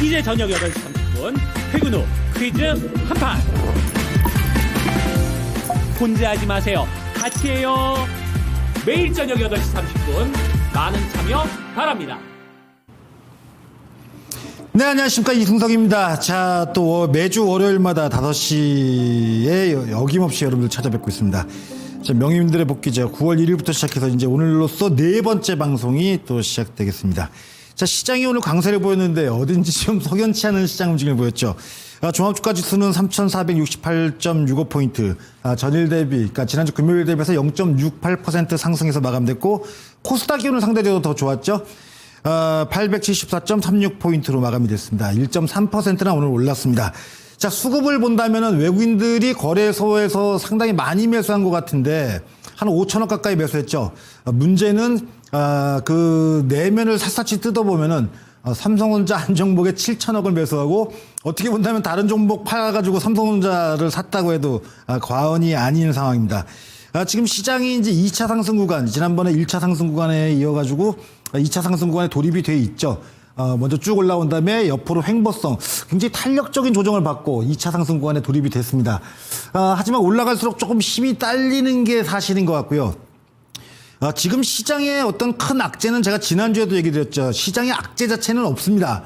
이제 저녁 8시 30분 퇴근 후 퀴즈 한판. 혼자 하지 마세요. 같이 해요. 매일 저녁 8시 30분 많은 참여 바랍니다. 네, 안녕하십니까. 이승석입니다. 자, 또 매주 월요일마다 5시에 어김없이 여러분들 찾아뵙고 있습니다. 자, 명의민들의 복귀죠. 9월 1일부터 시작해서 이제 오늘로써 네 번째 방송이 또 시작되겠습니다. 자, 시장이 오늘 강세를 보였는데 어딘지 좀 석연치 않은 시장 움직임을 보였죠. 종합주가 지수는 3,468.65포인트, 전일 대비, 그러니까 지난주 금요일 대비해서 0.68% 상승해서 마감됐고, 코스닥이 오늘 상대적으로 더 좋았죠. 874.36포인트로 마감이 됐습니다. 1.3%나 오늘 올랐습니다. 자, 수급을 본다면은 외국인들이 거래소에서 상당히 많이 매수한 것 같은데, 한 5천억 가까이 매수했죠. 문제는, 그 내면을 샅샅이 뜯어보면은, 삼성전자 한 종목에 7천억을 매수하고 어떻게 본다면 다른 종목 팔아가지고 삼성전자를 샀다고 해도 과언이 아닌 상황입니다. 지금 시장이 이제 2차 상승 구간, 지난번에 1차 상승 구간에 이어가지고 2차 상승 구간에 돌입이 돼 있죠. 먼저 쭉 올라온 다음에 옆으로 횡보성, 굉장히 탄력적인 조정을 받고 2차 상승 구간에 돌입이 됐습니다. 하지만 올라갈수록 조금 힘이 딸리는 게 사실인 것 같고요. 지금 시장의 어떤 큰 악재는 제가 지난주에도 얘기 드렸죠. 시장의 악재 자체는 없습니다.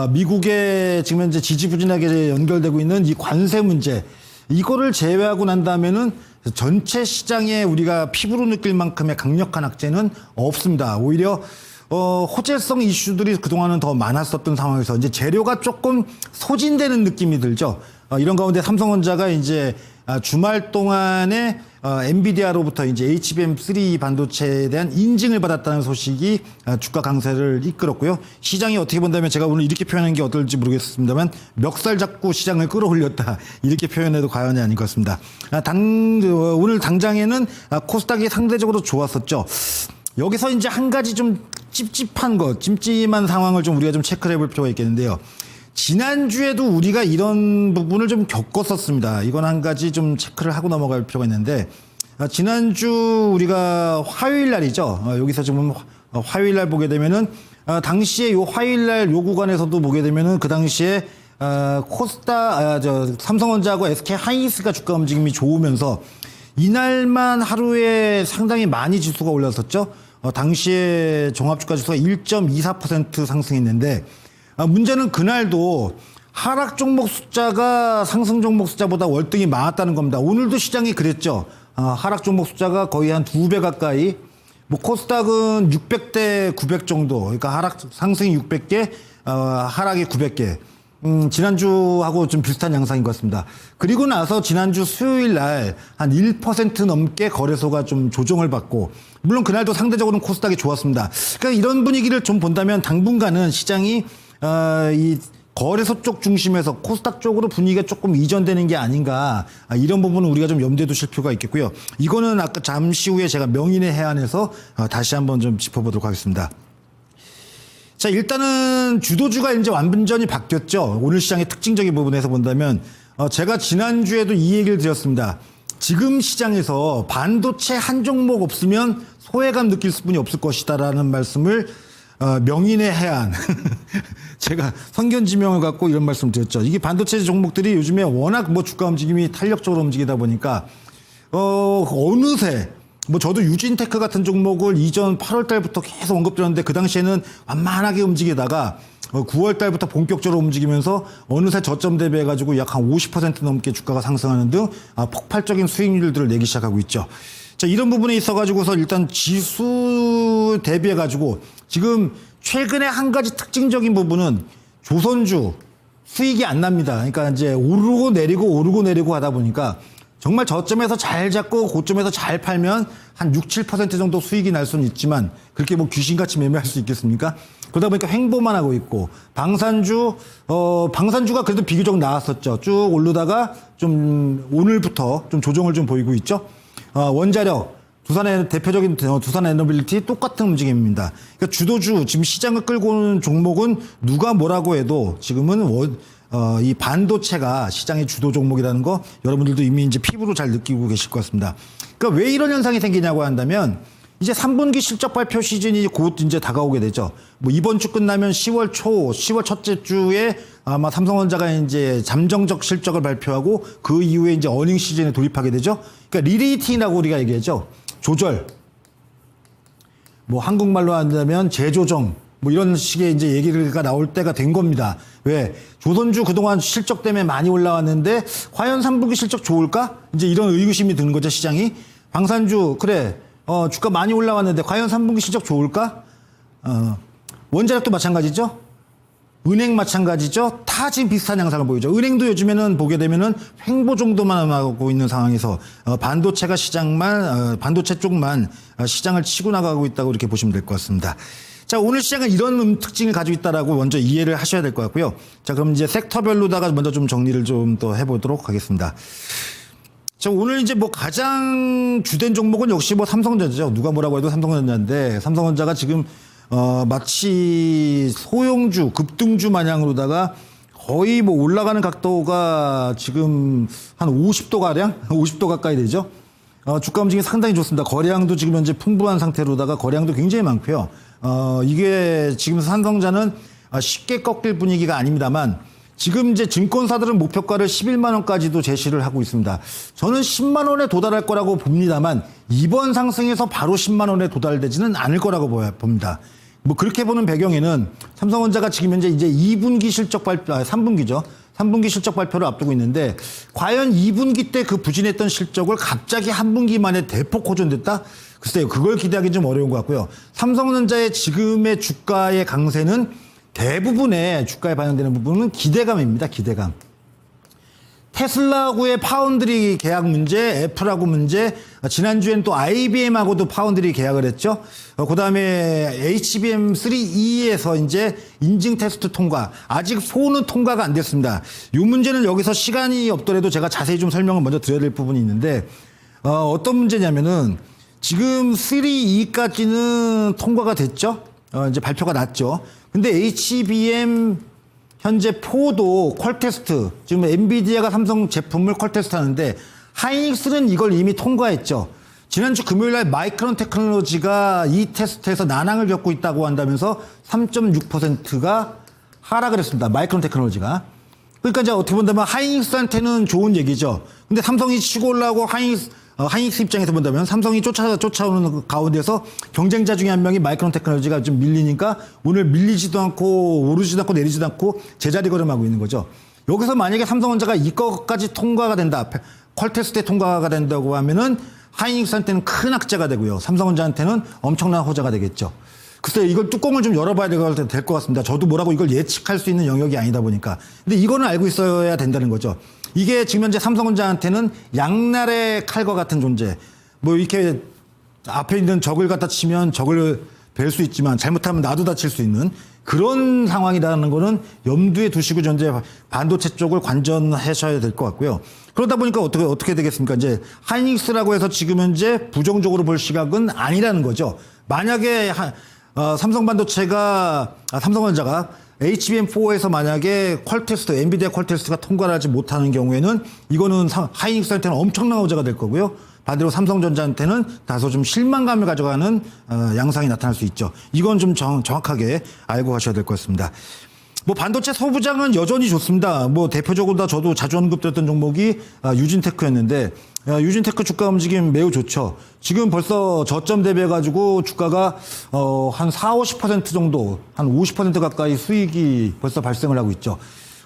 미국의 지금 현재 지지부진하게 연결되고 있는 이 관세 문제, 이거를 제외하고 난다면은 전체 시장에 우리가 피부로 느낄 만큼의 강력한 악재는 없습니다. 오히려 호재성 이슈들이 그동안은 더 많았었던 상황에서 이제 재료가 조금 소진되는 느낌이 들죠. 이런 가운데 삼성전자가 이제 주말 동안에 엔비디아로부터 이제 HBM3 반도체에 대한 인증을 받았다는 소식이 주가 강세를 이끌었고요. 시장이 어떻게 본다면 제가 오늘 이렇게 표현한 게 어떨지 모르겠습니다만 멱살 잡고 시장을 끌어올렸다, 이렇게 표현해도 과언이 아닌 것 같습니다. 오늘 당장에는 코스닥이 상대적으로 좋았었죠. 여기서 이제 한 가지 좀 찝찝한 것, 찜찜한 상황을 좀 우리가 좀 체크를 해볼 필요가 있겠는데요. 지난주에도 우리가 이런 부분을 좀 겪었었습니다. 이건 한 가지 좀 체크를 하고 넘어갈 필요가 있는데, 지난주 우리가 화요일 날이죠. 여기서 지금 화요일 날 보게 되면은, 당시에 요 화요일 날 요 구간에서도 보게 되면은 그 당시에, 삼성전자하고 SK 하이닉스가 주가 움직임이 좋으면서 이날만 하루에 상당히 많이 지수가 올랐었죠. 당시에 종합주가 지수가 1.24% 상승했는데, 문제는 그날도 하락 종목 숫자가 상승 종목 숫자보다 월등히 많았다는 겁니다. 오늘도 시장이 그랬죠. 하락 종목 숫자가 거의 한 2배 가까이, 뭐 코스닥은 600대 900 정도, 그러니까 상승이 600개, 하락이 900개. 지난주하고 좀 비슷한 양상인 것 같습니다. 그리고 나서 지난주 수요일 날 한 1% 넘게 거래소가 좀 조정을 받고, 물론 그날도 상대적으로는 코스닥이 좋았습니다. 그러니까 이런 분위기를 좀 본다면 당분간은 시장이 이 거래소 쪽 중심에서 코스닥 쪽으로 분위기가 조금 이전되는 게 아닌가, 이런 부분은 우리가 좀 염두에 두실 필요가 있겠고요. 이거는 아까 잠시 후에 제가 명인의 해안에서 다시 한번 좀 짚어보도록 하겠습니다. 자, 일단은 주도주가 이제 완전히 바뀌었죠. 오늘 시장의 특징적인 부분에서 본다면, 제가 지난주에도 이 얘기를 드렸습니다. 지금 시장에서 반도체 한 종목 없으면 소외감 느낄 수뿐이 없을 것이다라는 말씀을 명인의 해안 제가 선견지명을 갖고 이런 말씀 드렸죠. 이게 반도체 종목들이 요즘에 워낙 뭐 주가 움직임이 탄력적으로 움직이다 보니까 어느새 뭐 저도 유진테크 같은 종목을 이전 8월 달부터 계속 언급드렸는데 그 당시에는 완만하게 움직이다가 9월 달부터 본격적으로 움직이면서 어느새 저점 대비해가지고 약 한 50% 넘게 주가가 상승하는 등 폭발적인 수익률들을 내기 시작하고 있죠. 자, 이런 부분에 있어가지고서 일단 지수 대비해가지고 지금 최근에 한 가지 특징적인 부분은 조선주 수익이 안 납니다. 그러니까 이제 오르고 내리고 하다 보니까 정말 저점에서 잘 잡고 고점에서 잘 팔면 한 6, 7% 정도 수익이 날 수는 있지만 그렇게 뭐 귀신같이 매매할 수 있겠습니까? 그러다 보니까 횡보만 하고 있고, 방산주가 그래도 비교적 나았었죠. 쭉 오르다가 좀 오늘부터 좀 조정을 좀 보이고 있죠. 원자력, 대표적인 두산 에너빌리티 똑같은 움직임입니다. 그러니까 주도주, 지금 시장을 끌고 오는 종목은 누가 뭐라고 해도 지금은 이 반도체가 시장의 주도 종목이라는 거 여러분들도 이미 이제 피부로 잘 느끼고 계실 것 같습니다. 그러니까 왜 이런 현상이 생기냐고 한다면 이제 3분기 실적 발표 시즌이 곧 이제 다가오게 되죠. 뭐 이번 주 끝나면 10월 첫째 주에 아마 삼성전자가 이제 잠정적 실적을 발표하고 그 이후에 이제 어닝 시즌에 돌입하게 되죠. 그러니까 리레이팅이라고 우리가 얘기하죠. 조절. 뭐 한국말로 한다면 재조정. 뭐 이런 식의 이제 얘기가 나올 때가 된 겁니다. 왜? 조선주 그동안 실적 때문에 많이 올라왔는데 과연 3분기 실적 좋을까? 이제 이런 의구심이 드는 거죠, 시장이. 방산주, 그래. 주가 많이 올라왔는데 과연 3분기 실적 좋을까? 원자력도 마찬가지죠. 은행 마찬가지죠. 다 지금 비슷한 양상을 보이죠. 은행도 요즘에는 보게 되면은 횡보 정도만 하고 있는 상황에서 반도체 쪽만 시장을 치고 나가고 있다고 이렇게 보시면 될 것 같습니다. 자, 오늘 시장은 이런 특징을 가지고 있다라고 먼저 이해를 하셔야 될 것 같고요. 자, 그럼 이제 섹터별로다가 먼저 좀 정리를 좀 더 해보도록 하겠습니다. 자, 오늘 이제 뭐 가장 주된 종목은 역시 뭐 삼성전자죠. 누가 뭐라고 해도 삼성전자인데, 삼성전자가 지금 마치 소형주, 급등주 마냥으로다가 거의 뭐 올라가는 각도가 지금 한 50도 가량? 50도 가까이 되죠. 주가 움직임이 상당히 좋습니다. 거래량도 지금 현재 풍부한 상태로다가 거래량도 굉장히 많고요. 이게 지금 삼성전자는 쉽게 꺾일 분위기가 아닙니다만 지금 이제 증권사들은 목표가를 11만 원까지도 제시를 하고 있습니다. 저는 10만 원에 도달할 거라고 봅니다만 이번 상승에서 바로 10만 원에 도달되지는 않을 거라고 봅니다. 뭐 그렇게 보는 배경에는 삼성전자가 지금 현재 이제 2분기 실적 발표, 3분기죠. 3분기 실적 발표를 앞두고 있는데 과연 2분기 때 그 부진했던 실적을 갑자기 한 분기 만에 대폭 호전됐다? 글쎄요. 그걸 기대하기 좀 어려운 것 같고요. 삼성전자의 지금의 주가의 강세는 대부분의 주가에 반영되는 부분은 기대감입니다. 기대감. 테슬라하고의 파운드리 계약 문제, 애플하고 문제, 지난주엔 또 IBM하고도 파운드리 계약을 했죠. 그 다음에 HBM3E에서 이제 인증 테스트 통과, 아직 4는 통과가 안 됐습니다. 이 문제는 여기서 시간이 없더라도 제가 자세히 좀 설명을 먼저 드려야 될 부분이 있는데, 어떤 문제냐면은 지금 3E까지는 통과가 됐죠. 이제 발표가 났죠. 근데 HBM 현재 4도 퀄 테스트, 지금 엔비디아가 삼성 제품을 퀄 테스트 하는데 하이닉스는 이걸 이미 통과했죠. 지난주 금요일 날 마이크론 테크놀로지가 이 테스트에서 난항을 겪고 있다고 한다면서 3.6%가 하락을 했습니다. 마이크론 테크놀로지가. 그러니까 이제 어떻게 본다면 하이닉스한테는 좋은 얘기죠. 근데 삼성이 치고 올라오고 하이닉스 입장에서 본다면 삼성이 쫓아오는 가운데서 경쟁자 중에 한 명이 마이크론 테크놀로지가 좀 밀리니까 오늘 밀리지도 않고 오르지도 않고 내리지도 않고 제자리 걸음하고 있는 거죠. 여기서 만약에 삼성전자가 이거까지 통과가 된다, 퀄 테스트에 통과가 된다고 하면은 하이닉스한테는 큰 악재가 되고요. 삼성전자한테는 엄청난 호재가 되겠죠. 글쎄요, 이걸 뚜껑을 좀 열어봐야 될 것 같습니다. 저도 뭐라고 이걸 예측할 수 있는 영역이 아니다 보니까. 근데 이거는 알고 있어야 된다는 거죠. 이게 지금 현재 삼성전자한테는 양날의 칼과 같은 존재. 뭐 이렇게 앞에 있는 적을 갖다 치면 적을 뵐 수 있지만 잘못하면 나도 다칠 수 있는 그런 상황이라는 거는 염두에 두시고 현재 반도체 쪽을 관전하셔야 될 것 같고요. 그러다 보니까 어떻게 되겠습니까? 이제 하이닉스라고 해서 지금 현재 부정적으로 볼 시각은 아니라는 거죠. 만약에 삼성전자가 HBM4에서 만약에 퀄 테스트, 엔비디아 퀄 테스트가 통과를 하지 못하는 경우에는 이거는 하이닉스한테는 엄청난 호재가 될 거고요. 반대로 삼성전자한테는 다소 좀 실망감을 가져가는 양상이 나타날 수 있죠. 이건 좀 정확하게 알고 가셔야 될 것 같습니다. 뭐 반도체 소부장은 여전히 좋습니다. 뭐 대표적으로 다 저도 자주 언급드렸던 종목이 유진테크였는데 유진테크 주가 움직임 매우 좋죠. 지금 벌써 저점 대비해가지고 주가가 한 40-50% 정도, 한 50% 가까이 수익이 벌써 발생을 하고 있죠.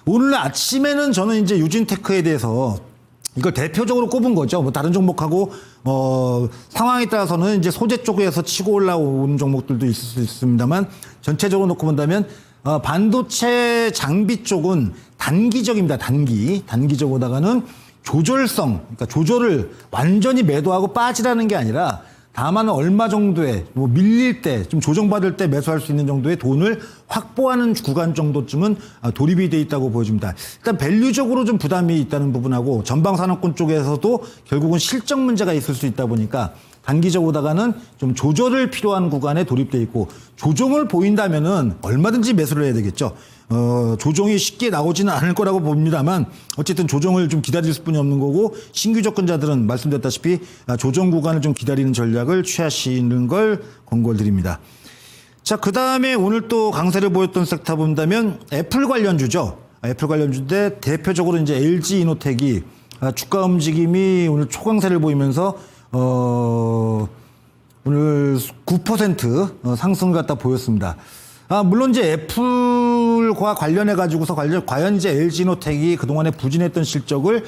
오늘 아침에는 저는 이제 유진테크에 대해서 이걸 대표적으로 꼽은 거죠. 뭐 다른 종목하고 상황에 따라서는 이제 소재 쪽에서 치고 올라오는 종목들도 있을 수 있습니다만 전체적으로 놓고 본다면 반도체 장비 쪽은 단기적입니다. 단기적으로다가는 조절성, 그러니까 조절을 완전히 매도하고 빠지라는 게 아니라 다만 얼마 정도의 뭐 밀릴 때 좀 조정받을 때 매수할 수 있는 정도의 돈을 확보하는 구간 정도쯤은 돌입이 돼 있다고 보여집니다. 일단 밸류적으로 좀 부담이 있다는 부분하고 전방산업군 쪽에서도 결국은 실적 문제가 있을 수 있다 보니까 단기적으로다가는 좀 조절을 필요한 구간에 돌입돼 있고 조정을 보인다면은 얼마든지 매수를 해야 되겠죠. 조정이 쉽게 나오지는 않을 거라고 봅니다만 어쨌든 조정을 좀 기다릴 수뿐이 없는 거고 신규 접근자들은 말씀드렸다시피 조정 구간을 좀 기다리는 전략을 취하시는 걸 권고를 드립니다. 자, 그 다음에 오늘 또 강세를 보였던 섹터 본다면 애플 관련주죠. 애플 관련주인데 대표적으로 이제 LG 이노텍이 주가 움직임이 오늘 초강세를 보이면서 오늘 9% 상승을 갖다 보였습니다. 물론 이제 애플과 관련해 가지고서 과연 이제 LG노텍이 그동안에 부진했던 실적을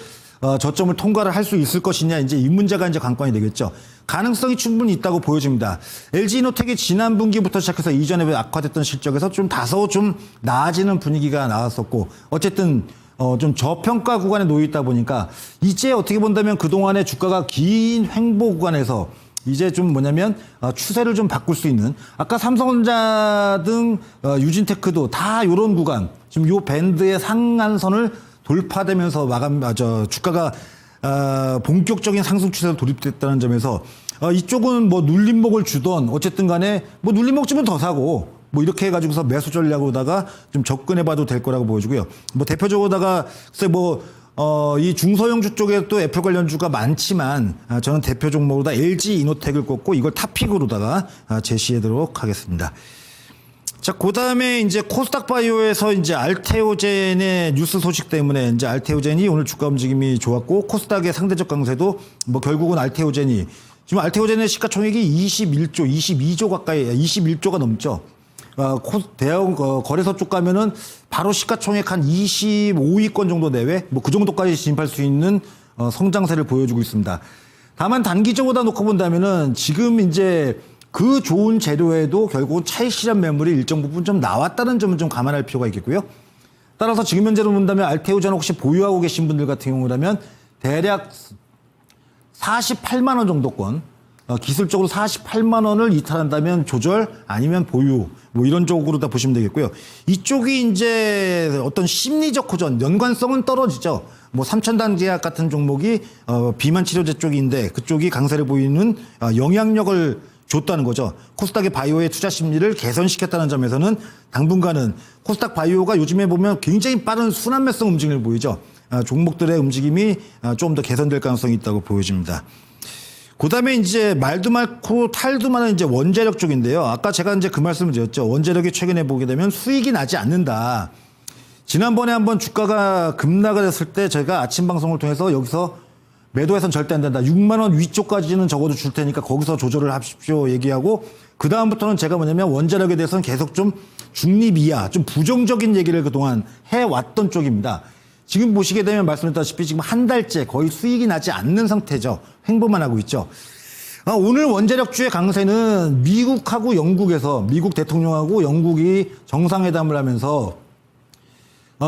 저점을 통과를 할 수 있을 것이냐 이제 이 문제가 이제 관건이 되겠죠. 가능성이 충분히 있다고 보여집니다. LG노텍이 지난 분기부터 시작해서 이전에 악화됐던 실적에서 좀 다소 좀 나아지는 분위기가 나왔었고 어쨌든 좀 저평가 구간에 놓여 있다 보니까 이제 어떻게 본다면 그동안에 주가가 긴 횡보 구간에서 이제 좀 뭐냐면 추세를 좀 바꿀 수 있는 아까 삼성전자 등 유진테크도 다 이런 구간 지금 요 밴드의 상한선을 돌파되면서 주가가 본격적인 상승 추세로 돌입됐다는 점에서 이쪽은 뭐 눌림목을 주던 어쨌든 간에 뭐 눌림목 주면 더 사고 뭐 이렇게 해가지고서 매수 전략으로다가 좀 접근해봐도 될 거라고 보여지고요. 뭐 대표적으로다가 글쎄 이 중소형주 쪽에 또 애플 관련주가 많지만 저는 대표 종목으로다 LG 이노텍을 꼽고 이걸 탑픽으로다가 제시하도록 하겠습니다. 자, 그 다음에 이제 코스닥 바이오에서 이제 알테오젠의 뉴스 소식 때문에 이제 알테오젠이 오늘 주가 움직임이 좋았고 코스닥의 상대적 강세도 뭐 결국은 알테오젠이 지금 알테오젠의 시가총액이 22조 가까이 21조가 넘죠. 대형 거래소 쪽 가면은 바로 시가총액 한 25위권 정도 내외 뭐 그 정도까지 진입할 수 있는 성장세를 보여주고 있습니다. 다만 단기적으로 놓고 본다면은 지금 이제 그 좋은 재료에도 결국은 차익 실현 매물이 일정 부분 좀 나왔다는 점은 좀 감안할 필요가 있겠고요. 따라서 지금 현재로 본다면 알테오젠 혹시 보유하고 계신 분들 같은 경우라면 대략 48만 원 정도권 기술적으로 48만 원을 이탈한다면 조절 아니면 보유 뭐 이런 쪽으로 다 보시면 되겠고요. 이쪽이 이제 어떤 심리적 호전 연관성은 떨어지죠. 뭐 삼천단 제약 같은 종목이 비만 치료제 쪽인데 그쪽이 강세를 보이는 영향력을 줬다는 거죠. 코스닥의 바이오의 투자 심리를 개선시켰다는 점에서는 당분간은 코스닥 바이오가 요즘에 보면 굉장히 빠른 순환매성 움직임을 보이죠. 종목들의 움직임이 좀 더 개선될 가능성이 있다고 보여집니다. 그 다음에 이제 말도 많고 탈도 많은 이제 원자력 쪽인데요. 아까 제가 이제 그 말씀을 드렸죠. 원자력이 최근에 보게 되면 수익이 나지 않는다. 지난번에 한번 주가가 급락을 했을 때 제가 아침 방송을 통해서 여기서 매도해서는 절대 안 된다. 6만 원 위쪽까지는 적어도 줄 테니까 거기서 조절을 하십시오 얘기하고 그 다음부터는 제가 뭐냐면 원자력에 대해서는 계속 좀 중립 이하, 좀 부정적인 얘기를 그동안 해왔던 쪽입니다. 지금 보시게 되면 말씀드렸다시피 지금 한 달째 거의 수익이 나지 않는 상태죠. 횡보만 하고 있죠. 오늘 원자력주의 강세는 미국하고 영국에서 미국 대통령하고 영국이 정상회담을 하면서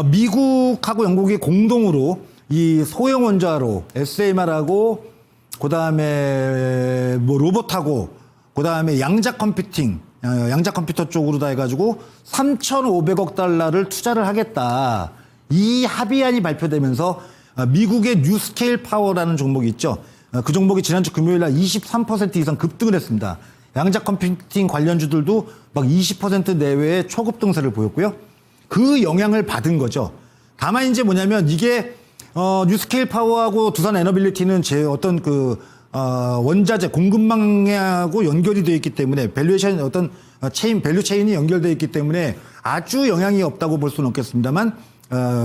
미국하고 영국이 공동으로 이 소형 원자로 SMR하고 그다음에 뭐 로봇하고 그다음에 양자 컴퓨팅 양자 컴퓨터 쪽으로 다 해가지고 3,500억 달러를 투자를 하겠다. 이 합의안이 발표되면서 미국의 뉴스케일 파워라는 종목이 있죠. 그 종목이 지난주 금요일 날 23% 이상 급등을 했습니다. 양자 컴퓨팅 관련주들도 막 20% 내외의 초급등세를 보였고요. 그 영향을 받은 거죠. 다만 이제 뭐냐면 이게 뉴스케일 파워하고 두산 에너빌리티는 제 어떤 원자재 공급망하고 연결이 되어 있기 때문에 밸류에이션 어떤 밸류 체인이 연결되어 있기 때문에 아주 영향이 없다고 볼 수는 없겠습니다만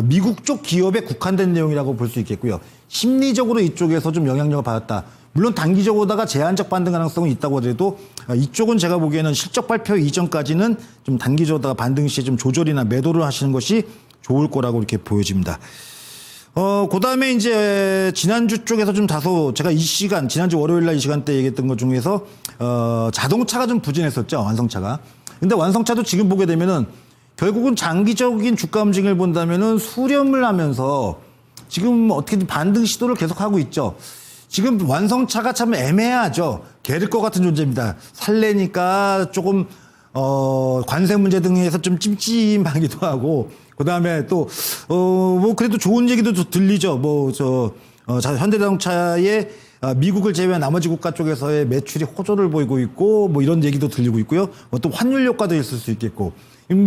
미국 쪽 기업에 국한된 내용이라고 볼 수 있겠고요. 심리적으로 이쪽에서 좀 영향력을 받았다. 물론 단기적으로다가 제한적 반등 가능성은 있다고 하더라도 이쪽은 제가 보기에는 실적 발표 이전까지는 좀 단기적으로다가 반등 시에 좀 조절이나 매도를 하시는 것이 좋을 거라고 이렇게 보여집니다. 그 다음에 이제 지난주 쪽에서 좀 다소 제가 지난주 월요일 날 이 시간대 얘기했던 것 중에서 자동차가 좀 부진했었죠. 완성차가. 근데 완성차도 지금 보게 되면은 결국은 장기적인 주가 움직임을 본다면은 수렴을 하면서 지금 어떻게든 반등 시도를 계속하고 있죠. 지금 완성차가 참 애매하죠. 게를 것 같은 존재입니다. 살래니까 조금 관세 문제 등에서 좀 찜찜하기도 하고 그다음에 또 뭐 그래도 좋은 얘기도 들리죠. 현대자동차의 미국을 제외한 나머지 국가 쪽에서의 매출이 호조를 보이고 있고 뭐 이런 얘기도 들리고 있고요. 또 환율 효과도 있을 수 있겠고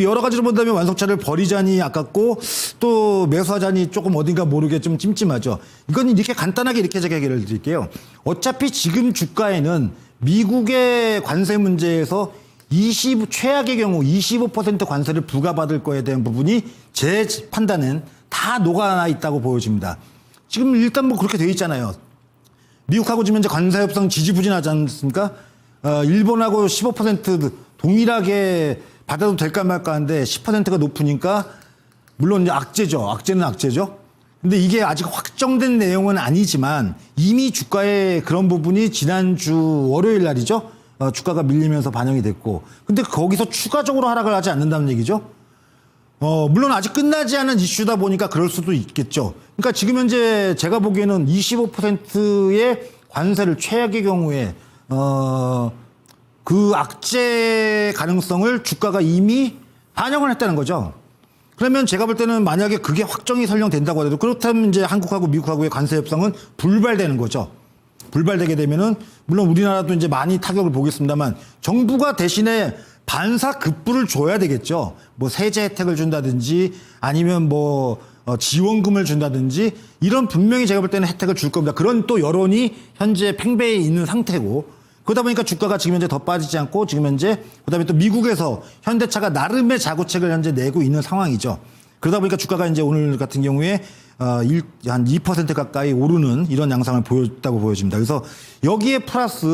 여러 가지로 본다면 완성차를 버리자니 아깝고 또 매수하자니 조금 어딘가 모르게 좀 찜찜하죠. 이건 이렇게 간단하게 이렇게 제가 해결을 드릴게요. 어차피 지금 주가에는 미국의 관세 문제에서 최악의 경우 25% 관세를 부과받을 거에 대한 부분이 제 판단은 다 녹아나 있다고 보여집니다. 지금 일단 뭐 그렇게 돼 있잖아요. 미국하고 지금 현재 관세 협상 지지부진하지 않습니까? 일본하고 15% 동일하게 받아도 될까 말까 하는데 10%가 높으니까 물론 이제 악재는 악재죠. 근데 이게 아직 확정된 내용은 아니지만 이미 주가의 그런 부분이 지난주 월요일 날이죠. 주가가 밀리면서 반영이 됐고. 근데 거기서 추가적으로 하락을 하지 않는다는 얘기죠. 물론 아직 끝나지 않은 이슈다 보니까 그럴 수도 있겠죠. 그러니까 지금 현재 제가 보기에는 25%의 관세를 최악의 경우에, 그 악재 가능성을 주가가 이미 반영을 했다는 거죠. 그러면 제가 볼 때는 만약에 그게 확정이 설령된다고 하더라도 그렇다면 이제 한국하고 미국하고의 관세 협상은 불발되는 거죠. 불발되게 되면은 물론 우리나라도 이제 많이 타격을 보겠습니다만 정부가 대신에 반사급부를 줘야 되겠죠. 뭐 세제 혜택을 준다든지 아니면 뭐 지원금을 준다든지 이런 분명히 제가 볼 때는 혜택을 줄 겁니다. 그런 또 여론이 현재 팽배해 있는 상태고 그러다 보니까 주가가 지금 현재 더 빠지지 않고 지금 현재 그다음에 또 미국에서 현대차가 나름의 자구책을 현재 내고 있는 상황이죠. 그러다 보니까 주가가 이제 오늘 같은 경우에 한 2% 가까이 오르는 이런 양상을 보였다고 보여집니다. 그래서 여기에 플러스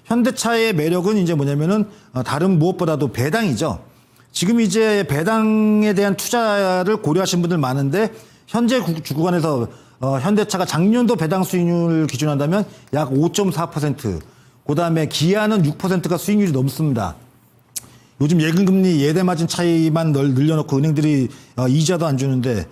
현대차의 매력은 이제 뭐냐면은 다른 무엇보다도 배당이죠. 지금 이제 배당에 대한 투자를 고려하신 분들 많은데 현재 주구간에서 현대차가 작년도 배당 수익률 기준한다면 약 5.4%, 그다음에 기아는 6%가 수익률이 넘습니다. 요즘 예금금리 예대마진 차이만 늘려놓고 은행들이 이자도 안 주는데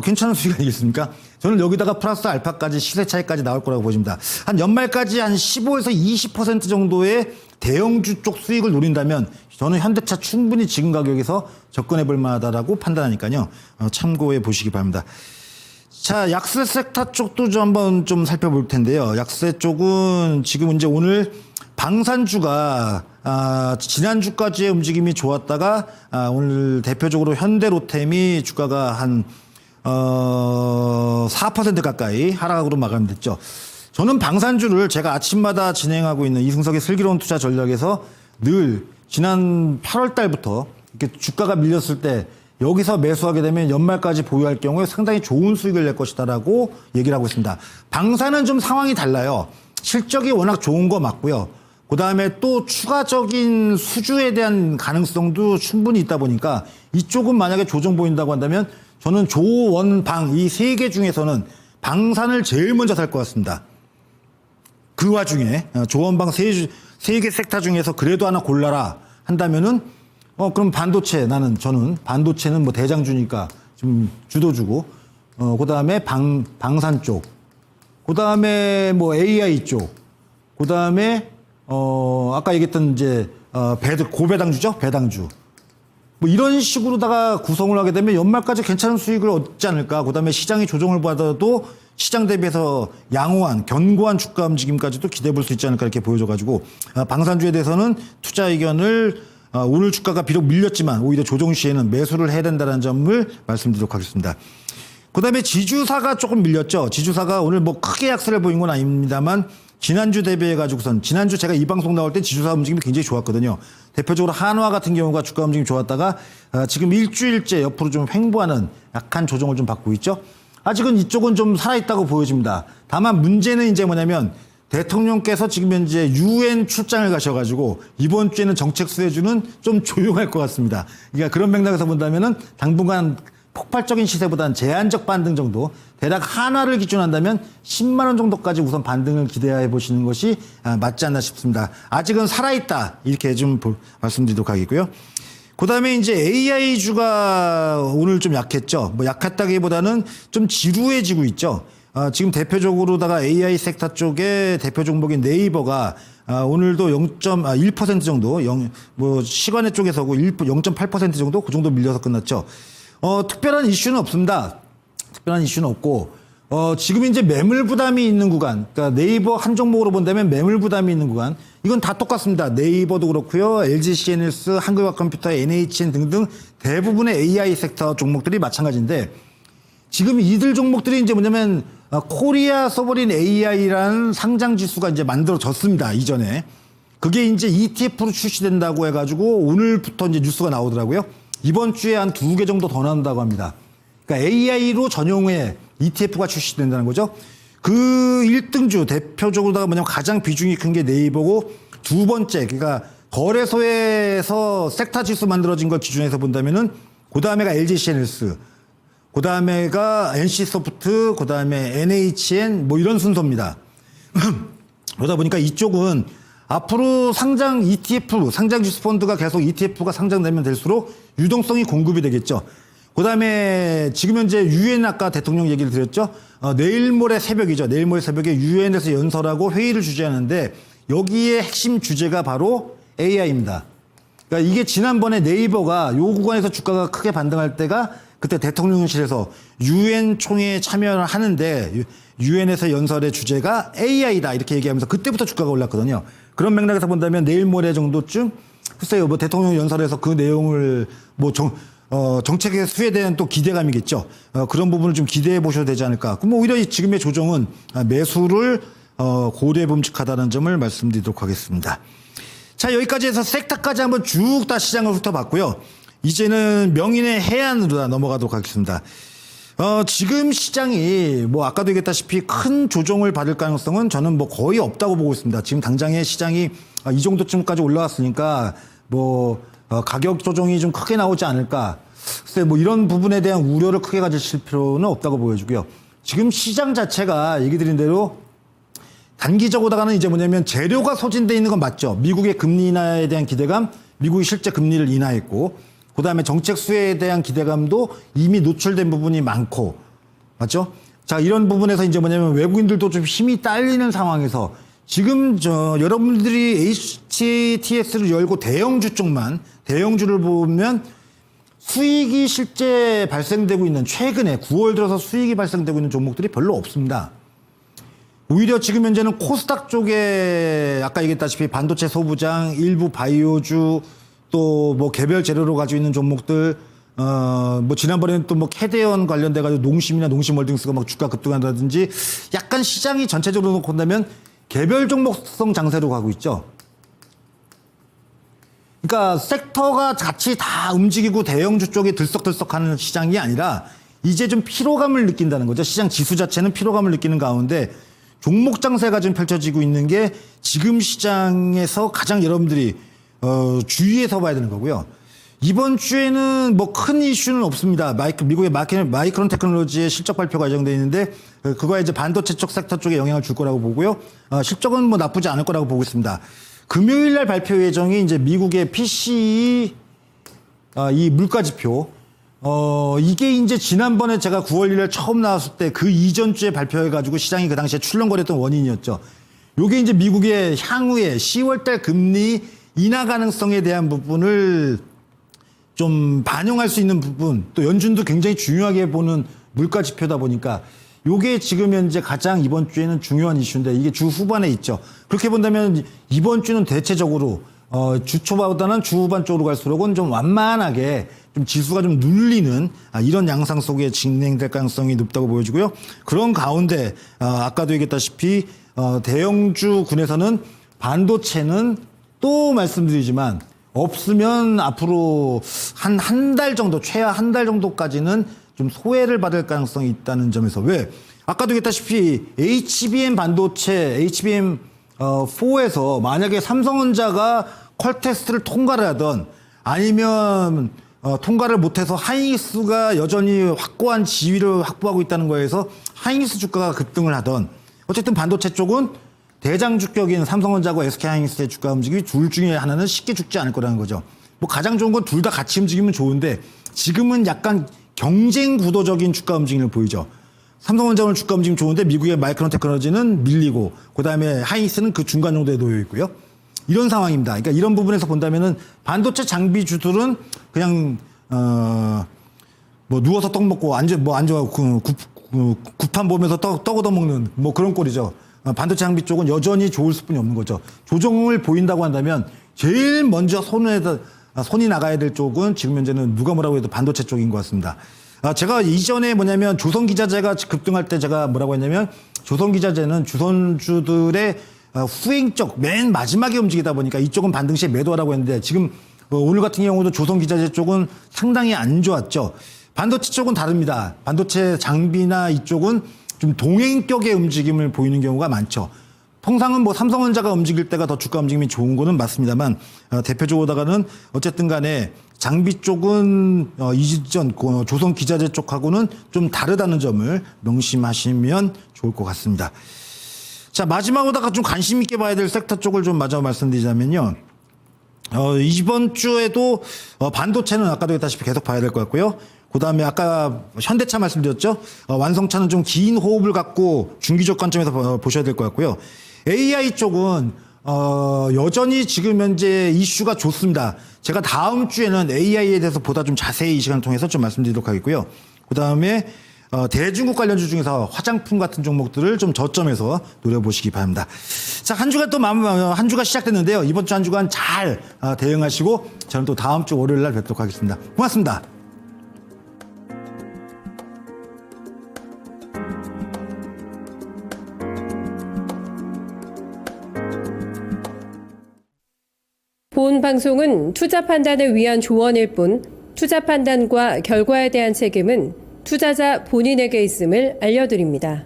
괜찮은 수익 아니겠습니까? 저는 여기다가 플러스 알파까지 시세 차이까지 나올 거라고 보십니다. 한 연말까지 한 15에서 20% 정도의 대형주 쪽 수익을 노린다면 저는 현대차 충분히 지금 가격에서 접근해 볼 만하다라고 판단하니까요. 참고해 보시기 바랍니다. 자, 약세 섹터 쪽도 좀 한번 좀 살펴볼 텐데요. 약세 쪽은 지금 이제 오늘 방산주가 지난주까지의 움직임이 좋았다가 오늘 대표적으로 현대로템이 주가가 한 4% 가까이 하락으로 마감됐죠. 저는 방산주를 제가 아침마다 진행하고 있는 이승석의 슬기로운 투자 전략에서 늘 지난 8월 달부터 이렇게 주가가 밀렸을 때 여기서 매수하게 되면 연말까지 보유할 경우에 상당히 좋은 수익을 낼 것이다라고 얘기를 하고 있습니다. 방산은 좀 상황이 달라요. 실적이 워낙 좋은 거 맞고요. 그다음에 또 추가적인 수주에 대한 가능성도 충분히 있다 보니까 이쪽은 만약에 조정 보인다고 한다면 저는 조원방 이 세 개 중에서는 방산을 제일 먼저 살 것 같습니다. 그 와중에 조원방 세 개 섹터 중에서 그래도 하나 골라라 한다면은 그럼 저는 반도체는 뭐 대장주니까 좀 주도주고 그다음에 방산 쪽, 그다음에 뭐 AI 쪽, 그다음에 아까 얘기했던 이제 고배당주죠, 배당주. 뭐 이런 식으로다가 구성을 하게 되면 연말까지 괜찮은 수익을 얻지 않을까. 그다음에 시장이 조정을 받아도 시장 대비해서 양호한 견고한 주가 움직임까지도 기대해 볼 수 있지 않을까 이렇게 보여져가지고 방산주에 대해서는 투자 의견을 오늘 주가가 비록 밀렸지만 오히려 조정 시에는 매수를 해야 된다는 점을 말씀드리도록 하겠습니다. 그다음에 지주사가 조금 밀렸죠. 지주사가 오늘 뭐 크게 약세를 보인 건 아닙니다만 지난주 대비해가지고선 지난주 제가 이 방송 나올 때 지주사 움직임이 굉장히 좋았거든요. 대표적으로 한화 같은 경우가 주가 움직임이 좋았다가 지금 일주일째 옆으로 좀 횡보하는 약한 조정을 좀 받고 있죠. 아직은 이쪽은 좀 살아있다고 보여집니다. 다만 문제는 이제 뭐냐면 대통령께서 지금 현재 UN 출장을 가셔가지고 이번 주에는 정책 수혜주는 좀 조용할 것 같습니다. 그러니까 그런 맥락에서 본다면은 당분간 폭발적인 시세보다는 제한적 반등 정도, 대략 한화를 기준한다면 10만 원 정도까지 우선 반등을 기대해 보시는 것이 맞지 않나 싶습니다. 아직은 살아있다 이렇게 좀 말씀드리도록 하겠고요. 그다음에 이제 AI주가 오늘 좀 약했죠. 뭐 약했다기보다는 좀 지루해지고 있죠. 지금 대표적으로다가 AI 섹터 쪽에 대표 종목인 네이버가 오늘도 0.1% 정도, 뭐 시간의 쪽에서고 0.8% 정도 그 정도 밀려서 끝났죠. 특별한 이슈는 없습니다. 특별한 이슈는 없고 지금 이제 매물 부담이 있는 구간, 그러니까 네이버 한 종목으로 본다면 매물 부담이 있는 구간, 이건 다 똑같습니다. 네이버도 그렇고요, LG CNS, 한국화컴퓨터, NHN 등등 대부분의 AI 섹터 종목들이 마찬가지인데, 지금 이들 종목들이 이제 뭐냐면 코리아 소버린 AI라는 상장 지수가 이제 만들어졌습니다. 이전에 그게 이제 ETF로 출시된다고 해가지고 오늘부터 이제 뉴스가 나오더라고요. 이번 주에 한 2개 정도 더 나온다고 합니다. 그러니까 AI로 전용의 ETF가 출시된다는 거죠. 그 1등주 대표적으로다가 뭐냐면 가장 비중이 큰 게 네이버고, 두 번째 그러니까 거래소에서 섹터 지수 만들어진 걸 기준해서 본다면은 그 다음에가 LG CNS, 그 다음에가 NC소프트, 그 다음에 NHN 뭐 이런 순서입니다. 그러다 보니까 이쪽은 앞으로 상장 ETF, 상장 지수 펀드가 계속 ETF가 상장되면 될수록 유동성이 공급이 되겠죠. 그 다음에 지금 현재 UN 아까 대통령 얘기를 드렸죠. 내일 모레 새벽이죠. 내일 모레 새벽에 UN에서 연설하고 회의를 주재하는데 여기에 핵심 주제가 바로 AI입니다. 그러니까 이게 지난번에 네이버가 요 구간에서 주가가 크게 반등할 때가 그때 대통령실에서 UN 총회에 참여를 하는데 UN에서 연설의 주제가 AI다 이렇게 얘기하면서 그때부터 주가가 올랐거든요. 그런 맥락에서 본다면 내일 모레 정도쯤 글쎄요, 뭐 대통령 연설에서 그 내용을 뭐 정책의 수에 대한 또 기대감이겠죠. 그런 부분을 좀 기대해 보셔도 되지 않을까. 그럼 오히려 지금의 조정은 매수를 고려해 봄직하다는 점을 말씀드리도록 하겠습니다. 자, 여기까지 해서 섹터까지 한번 쭉 다 시장을 훑어봤고요. 이제는 명인의 해안으로 넘어가도록 하겠습니다. 지금 시장이 뭐 아까도 얘기했다시피 큰 조정을 받을 가능성은 저는 뭐 거의 없다고 보고 있습니다. 지금 당장의 시장이 이 정도쯤까지 올라왔으니까 뭐 가격 조정이 좀 크게 나오지 않을까. 글쎄 뭐 이런 부분에 대한 우려를 크게 가지실 필요는 없다고 보여지고요. 지금 시장 자체가 얘기 드린 대로 단기적으로다가는 이제 뭐냐면 재료가 소진돼 있는 건 맞죠. 미국의 금리 인하에 대한 기대감, 미국이 실제 금리를 인하했고, 그 다음에 정책 수혜에 대한 기대감도 이미 노출된 부분이 많고, 맞죠? 자, 이런 부분에서 이제 뭐냐면 외국인들도 좀 힘이 딸리는 상황에서 지금 여러분들이 HTS를 열고 대형주 쪽만, 대형주를 보면 수익이 실제 발생되고 있는, 최근에 9월 들어서 수익이 발생되고 있는 종목들이 별로 없습니다. 오히려 지금 현재는 코스닥 쪽에 아까 얘기했다시피 반도체 소부장, 일부 바이오주, 또 뭐 개별 재료로 가지고 있는 종목들, 뭐 지난번에는 또 뭐 캐대언 관련돼가지고 농심이나 농심홀딩스가 막 주가 급등한다든지 약간 시장이 전체적으로 놓고 본다면 개별 종목성 장세로 가고 있죠. 그러니까 섹터가 같이 다 움직이고 대형주 쪽에 들썩들썩하는 시장이 아니라 이제 좀 피로감을 느낀다는 거죠. 시장 지수 자체는 피로감을 느끼는 가운데 종목 장세가 좀 펼쳐지고 있는 게 지금 시장에서 가장 여러분들이 주의해서 봐야 되는 거고요. 이번 주에는 뭐 큰 이슈는 없습니다. 미국의 마이크론 테크놀로지의 실적 발표가 예정되어 있는데 그거에 이제 반도체 쪽 섹터 쪽에 영향을 줄 거라고 보고요. 실적은 뭐 나쁘지 않을 거라고 보고 있습니다. 금요일 날 발표 예정이 이제 미국의 PCE 이 물가 지표. 이게 이제 지난번에 제가 9월 1일 처음 나왔을 때 그 이전 주에 발표해가지고 시장이 그 당시에 출렁거렸던 원인이었죠. 요게 이제 미국의 향후에 10월달 금리 인하 가능성에 대한 부분을 좀 반영할 수 있는 부분, 또 연준도 굉장히 중요하게 보는 물가 지표다 보니까 요게 지금 현재 가장 이번 주에는 중요한 이슈인데 이게 주 후반에 있죠. 그렇게 본다면 이번 주는 대체적으로 주 초보다는 주 후반 쪽으로 갈수록은 좀 완만하게 좀 지수가 좀 눌리는 이런 양상 속에 진행될 가능성이 높다고 보여지고요. 그런 가운데 아까도 얘기했다시피 대형주 군에서는 반도체는 또 말씀드리지만 없으면 앞으로 한 달 정도, 최하 한 달 정도까지는 좀 소외를 받을 가능성이 있다는 점에서 왜? 아까도 얘기했다시피 HBM 반도체, HBM4에서 만약에 삼성전자가 퀄 테스트를 통과를 하던 아니면 통과를 못해서 하이닉스가 여전히 확고한 지위를 확보하고 있다는 거에서 하이닉스 주가가 급등을 하던 어쨌든 반도체 쪽은 대장주격인 삼성전자하고 SK하이닉스의 주가 움직임이 둘 중에 하나는 쉽게 죽지 않을 거라는 거죠. 뭐 가장 좋은 건 둘 다 같이 움직이면 좋은데 지금은 약간 경쟁 구도적인 주가 움직임을 보이죠. 삼성전자 오늘 주가 움직임 좋은데 미국의 마이크론 테크놀로지는 밀리고 그다음에 하이닉스는 그 중간 정도에 놓여 있고요. 이런 상황입니다. 그러니까 이런 부분에서 본다면은 반도체 장비주들은 그냥 뭐 누워서 떡 먹고 앉아가고 구판 보면서 떡 얻어먹는 뭐 그런 꼴이죠. 반도체 장비 쪽은 여전히 좋을 수뿐이 없는 거죠. 조정을 보인다고 한다면 제일 먼저 손이 나가야 될 쪽은 지금 현재는 누가 뭐라고 해도 반도체 쪽인 것 같습니다. 제가 이전에 뭐냐면 조선기자재가 급등할 때 제가 뭐라고 했냐면 조선기자재는 주선주들의 후행적 맨 마지막에 움직이다 보니까 이쪽은 반등시에 매도하라고 했는데 지금 오늘 같은 경우도 조선기자재 쪽은 상당히 안 좋았죠. 반도체 쪽은 다릅니다. 반도체 장비나 이쪽은 좀 동행격의 움직임을 보이는 경우가 많죠. 통상은 뭐 삼성전자가 움직일 때가 더 주가 움직임이 좋은 거는 맞습니다만 대표적으로다가는 어쨌든 간에 장비 쪽은 이전 조선기자재 쪽하고는 좀 다르다는 점을 명심하시면 좋을 것 같습니다. 자, 마지막으로다가 좀 관심 있게 봐야 될 섹터 쪽을 좀 마저 말씀드리자면요. 이번 주에도 반도체는 아까도 했다시피 계속 봐야 될 것 같고요. 그 다음에 아까 현대차 말씀드렸죠. 완성차는 좀 긴 호흡을 갖고 중기적 관점에서 보셔야 될 것 같고요. AI 쪽은 여전히 지금 현재 이슈가 좋습니다. 제가 다음 주에는 AI에 대해서 보다 좀 자세히 이 시간을 통해서 좀 말씀드리도록 하겠고요. 그 다음에 대중국 관련주 중에서 화장품 같은 종목들을 좀 저점에서 노려보시기 바랍니다. 자, 한 주가 또 한 주가 시작됐는데요. 이번 주 한 주간 잘 대응하시고 저는 또 다음 주 월요일 날 뵙도록 하겠습니다. 고맙습니다. 본 방송은 투자 판단을 위한 조언일 뿐 투자 판단과 결과에 대한 책임은 투자자 본인에게 있음을 알려드립니다.